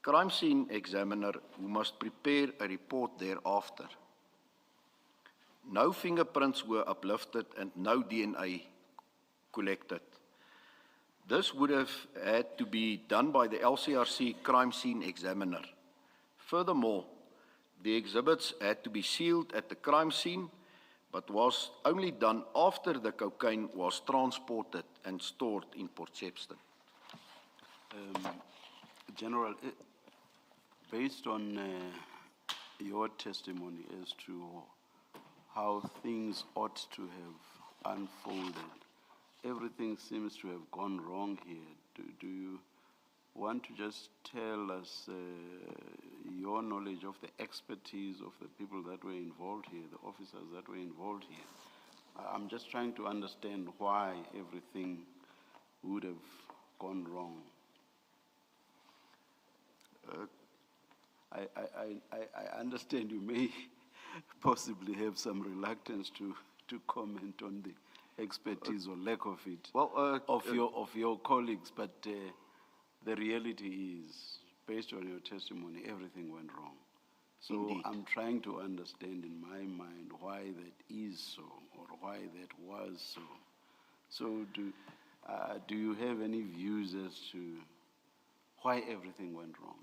crime scene examiner who must prepare a report thereafter. No fingerprints were uplifted and no DNA collected. This would have had to be done by the LCRC crime scene examiner. Furthermore, the exhibits had to be sealed at the crime scene, but was only done after the cocaine was transported and stored in Port Shepstone. General, based on your testimony as to how things ought to have unfolded, everything seems to have gone wrong here. Do you want to just tell us your knowledge of the expertise of the people that were involved here, the officers that were involved here? I'm just trying to understand why everything would have gone wrong. I understand you may possibly have some reluctance to comment on the expertise or lack of it of your colleagues, but the reality is, based on your testimony, everything went wrong. So indeed. I'm trying to understand in my mind why that is so, or why that was so. So do you have any views as to why everything went wrong?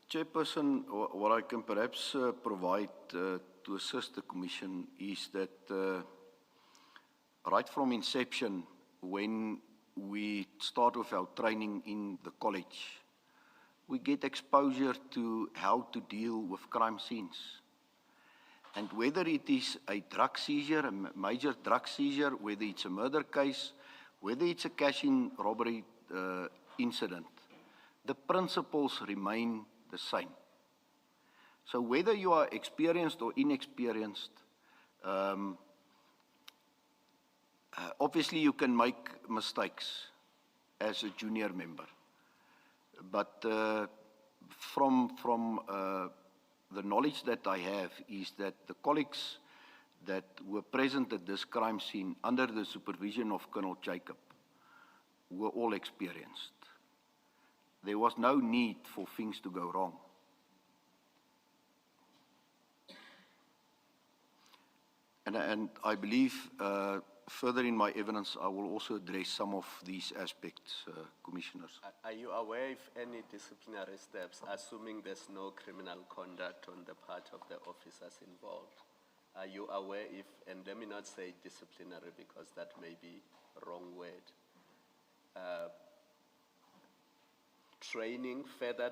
Chairperson, what I can perhaps provide to assist the Commission is that right from inception, when we start with our training in the college, we get exposure to how to deal with crime scenes. And whether it is a drug seizure, a major drug seizure, whether it's a murder case, whether it's a cash-in robbery incident, the principles remain the same. So whether you are experienced or inexperienced, obviously you can make mistakes as a junior member. But from the knowledge that I have is that the colleagues that were present at this crime scene under the supervision of Colonel Jacob were all experienced. There was no need for things to go wrong. And I believe further in my evidence, I will also address some of these aspects, Commissioners. Are you aware if any disciplinary steps, assuming there's no criminal conduct on the part of the officers involved, are you aware if, and let me not say disciplinary because that may be a wrong word, training further